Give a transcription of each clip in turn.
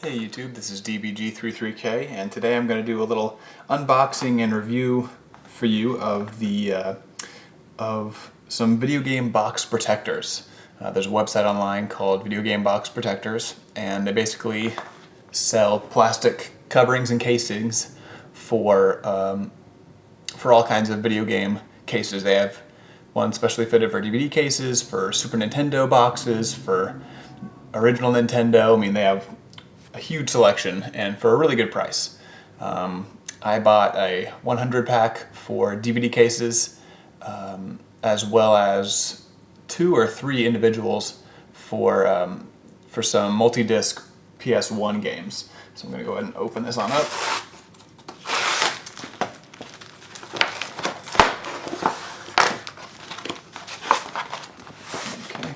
Hey YouTube, this is DBG33K, and today I'm going to do a little unboxing and review for you of of some video game box protectors. There's a website online called Video Game Box Protectors, and they basically sell plastic coverings and casings for all kinds of video game cases. They have one specially fitted for DVD cases, for Super Nintendo boxes, for original Nintendo. I mean, they have a huge selection and for a really good price. I bought a 100 pack for DVD cases, as well as 2 or 3 individuals for some multi-disc PS1 games. So I'm going to go ahead and open this on up. Okay,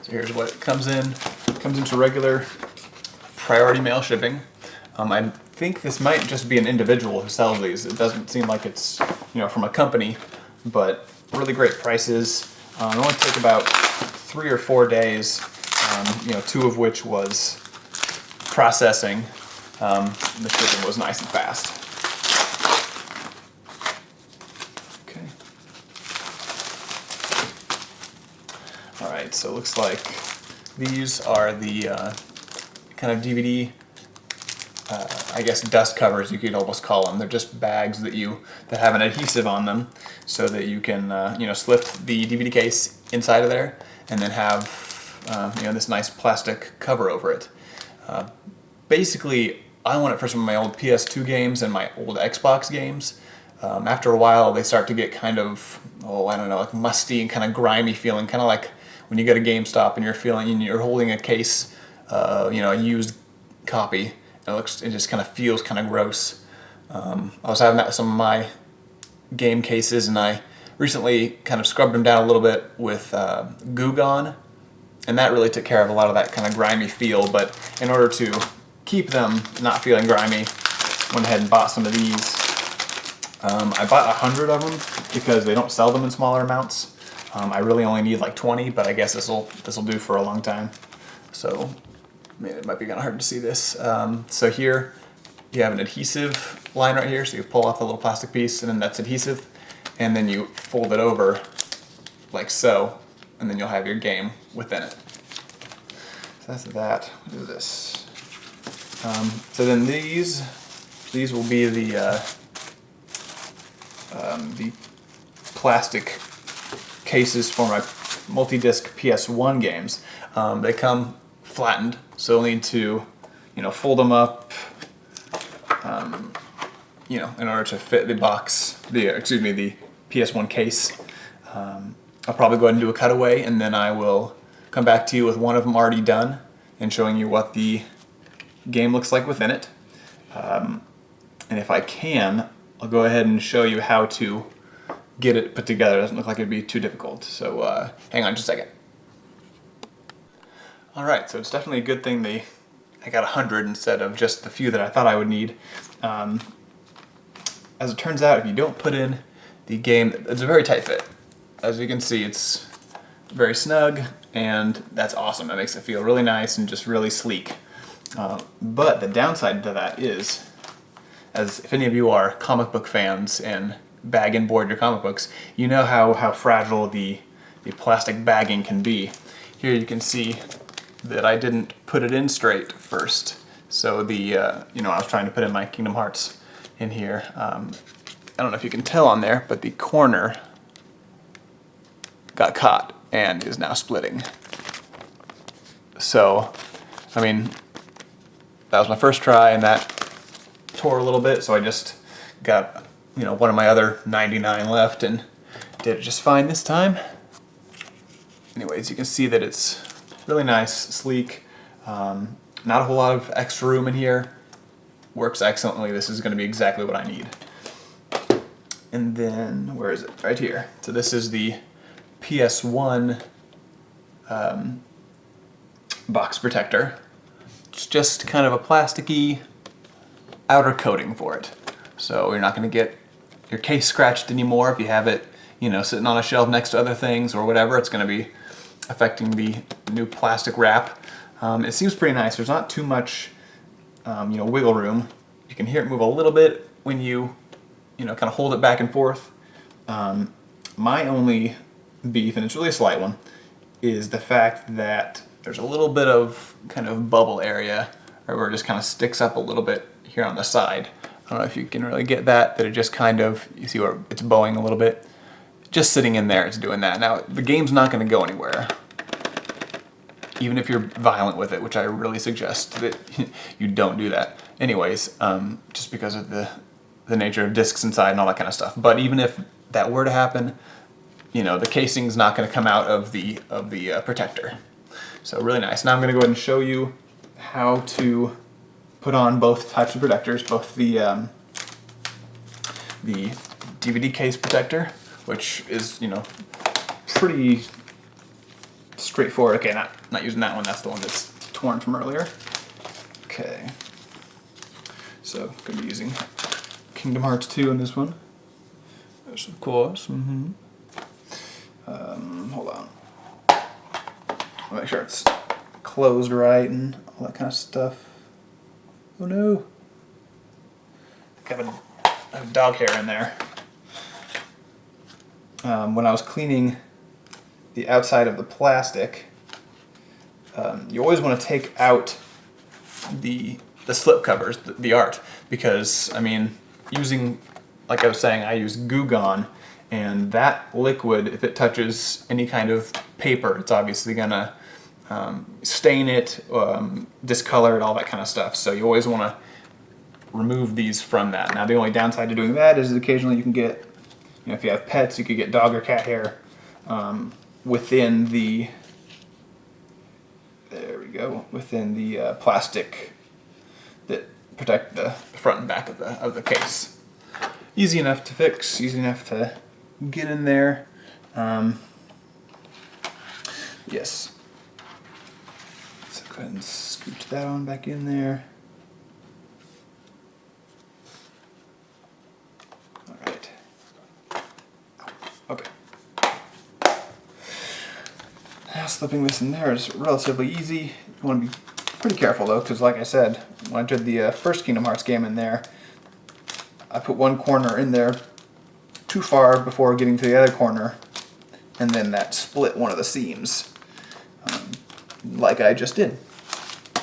so here's what it comes in. It comes into regular priority mail shipping. I think this might just be an individual who sells these. It doesn't seem like it's, from a company, but really great prices. It only took about 3 or 4 days, 2 of which was processing. The shipping was nice and fast. Okay. Alright, so it looks like these are the kind of DVD, I guess dust covers, you could almost call them. They're just bags that have an adhesive on them, so that you can slip the DVD case inside of there, and then have this nice plastic cover over it. Basically, I want it for some of my old PS2 games and my old Xbox games. After a while, they start to get kind of, like musty and kind of grimy feeling, kind of like when you go to GameStop and you're holding a case. A used copy. It just kind of feels kind of gross. I was having that with some of my game cases, and I recently kind of scrubbed them down a little bit with Goo Gone, and that really took care of a lot of that kind of grimy feel. But in order to keep them not feeling grimy, went ahead and bought some of these. I bought 100 of them because they don't sell them in smaller amounts. I really only need like 20, but I guess this'll do for a long time. So. It might be kind of hard to see this. So here you have an adhesive line right here, so you pull off the little plastic piece, and then that's adhesive, and then you fold it over like so, and then you'll have your game within it. So that's that. What is this? So then these will be the plastic cases for my multi-disc PS1 games. They come flattened, so you'll need to, fold them up, in order to fit the the PS1 case. I'll probably go ahead and do a cutaway, and then I will come back to you with one of them already done and showing you what the game looks like within it. And if I can, I'll go ahead and show you how to get it put together. It doesn't look like it'd be too difficult, so hang on just a second. Alright, so it's definitely a good thing I got 100 instead of just the few that I thought I would need. As it turns out, if you don't put in the game, it's a very tight fit. As you can see, it's very snug, and that's awesome. It makes it feel really nice and just really sleek. But the downside to that is, as if any of you are comic book fans and bag and board your comic books, you know how fragile the plastic bagging can be. Here you can see that I didn't put it in straight first. So I was trying to put in my Kingdom Hearts in here. I don't know if you can tell on there, but the corner got caught and is now splitting. So, that was my first try, and that tore a little bit, so I just got, one of my other 99 left and did it just fine this time. Anyways, you can see that it's really nice, sleek, not a whole lot of extra room in here. Works excellently. This is going to be exactly what I need. And then, where is it? Right here. So this is the PS1 box protector. It's just kind of a plasticky outer coating for it. So you're not going to get your case scratched anymore if you have it, sitting on a shelf next to other things or whatever. It's going to be affecting the new plastic wrap. It seems pretty nice. There's not too much wiggle room. You can hear it move a little bit when you kind of hold it back and forth. My only beef, and it's really a slight one, is the fact that there's a little bit of kind of bubble area, or where it just kind of sticks up a little bit here on the side. I don't know if you can really get that it just kind of, you see where it's bowing a little bit? Just sitting in there, it's doing that. Now, the game's not going to go anywhere, even if you're violent with it, which I really suggest that you don't do that. Anyways, just because of the nature of discs inside and all that kind of stuff. But even if that were to happen, the casing's not going to come out of the protector. So really nice. Now I'm going to go ahead and show you how to put on both types of protectors, both the DVD case protector, which is pretty straightforward. Okay, not using that one. That's the one that's torn from earlier. Okay. So I'm going to be using Kingdom Hearts 2 in this one. Of course. Hold on. I'll make sure it's closed right and all that kind of stuff. Oh no. I think I have dog hair in there. When I was cleaning the outside of the plastic, you always want to take out the slip covers, the art, because using, like I was saying, I use Goo Gone, and that liquid, if it touches any kind of paper, it's obviously gonna stain it, discolor it, all that kind of stuff. So you always want to remove these from that. Now the only downside to doing that is occasionally you can get, if you have pets, you could get dog or cat hair within the, there we go, within the plastic that protect the front and back of the case. Easy enough to fix, easy enough to get in there. Yes. So go ahead and scooch that on back in there. All right. Okay. Now slipping this in there is relatively easy. You want to be pretty careful though, because like I said, when I did the first Kingdom Hearts game in there, I put one corner in there too far before getting to the other corner, and then that split one of the seams, like I just did.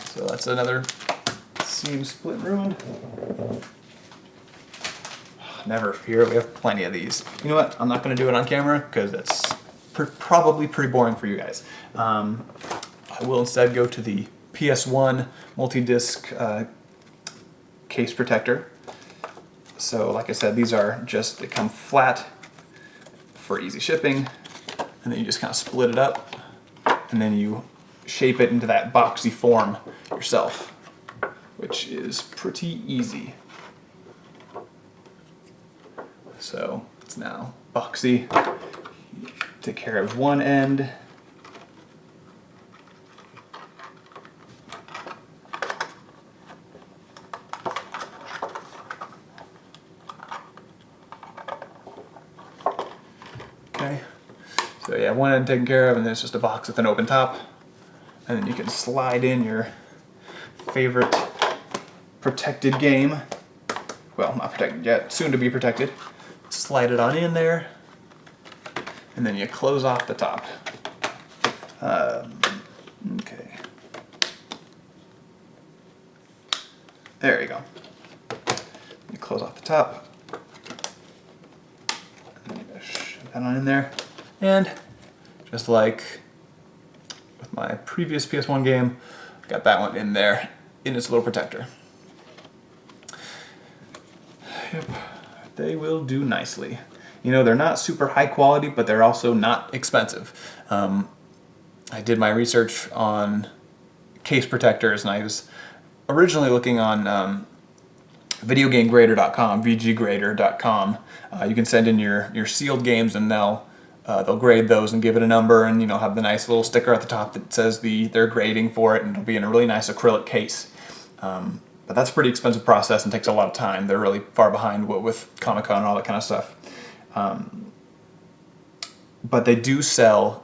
So that's another seam split ruined. Never fear, we have plenty of these. You know what, I'm not going to do it on camera because that's probably pretty boring for you guys. I will instead go to the PS1 Multi-Disc case protector. So like I said, these are just, they come flat for easy shipping, and then you just kind of split it up, and then you shape it into that boxy form yourself, which is pretty easy. So it's now boxy. Take care of one end. Okay, so yeah, one end taken care of, and then it's just a box with an open top. And then you can slide in your favorite protected game. Well, not protected yet, soon to be protected. Slide it on in there, and then you close off the top. Okay. There you go. You close off the top. And you shove that on in there. And just like with my previous PS1 game, got that one in there in its little protector. Yep, they will do nicely. They're not super high quality, but they're also not expensive. I did my research on case protectors, and I was originally looking on videogamegrader.com, vggrader.com. You can send in your sealed games, and they'll grade those and give it a number, and have the nice little sticker at the top that says they're grading for it, and it'll be in a really nice acrylic case. But that's a pretty expensive process and takes a lot of time. They're really far behind with Comic-Con and all that kind of stuff. But they do sell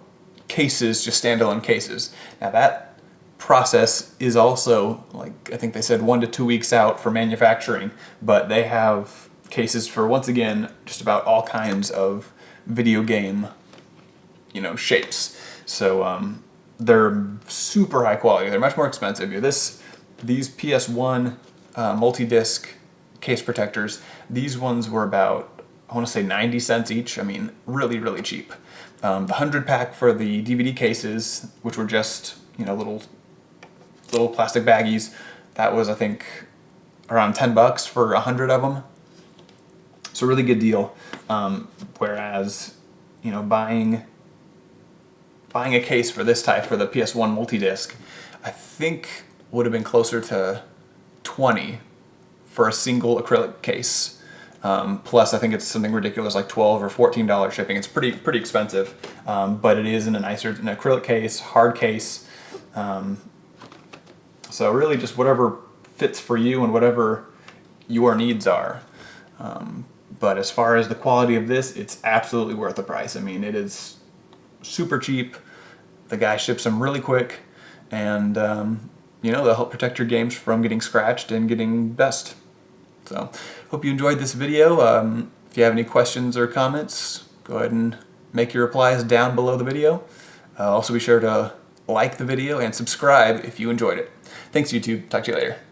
cases, just standalone cases. Now that process is also, like I think they said, 1 to 2 weeks out for manufacturing, but they have cases for, once again, just about all kinds of video game, shapes. So they're super high quality. They're much more expensive. These PS1 multi-disc case protectors, these ones were about, I want to say 90 cents each. I mean, really, really cheap. The 100 pack for the DVD cases, which were just, little plastic baggies, that was, I think, around $10 for 100 of them. It's a really good deal. Whereas, buying a case for this type, for the PS1 Multi-Disc, I think would have been closer to 20 for a single acrylic case. Plus, I think it's something ridiculous like $12 or $14 shipping. It's pretty expensive, but it is in an acrylic case, hard case. So really, just whatever fits for you and whatever your needs are. But as far as the quality of this, it's absolutely worth the price. I mean, it is super cheap. The guy ships them really quick, and they'll help protect your games from getting scratched and getting best. So, hope you enjoyed this video. If you have any questions or comments, go ahead and make your replies down below the video. Also be sure to like the video and subscribe if you enjoyed it. Thanks, YouTube. Talk to you later.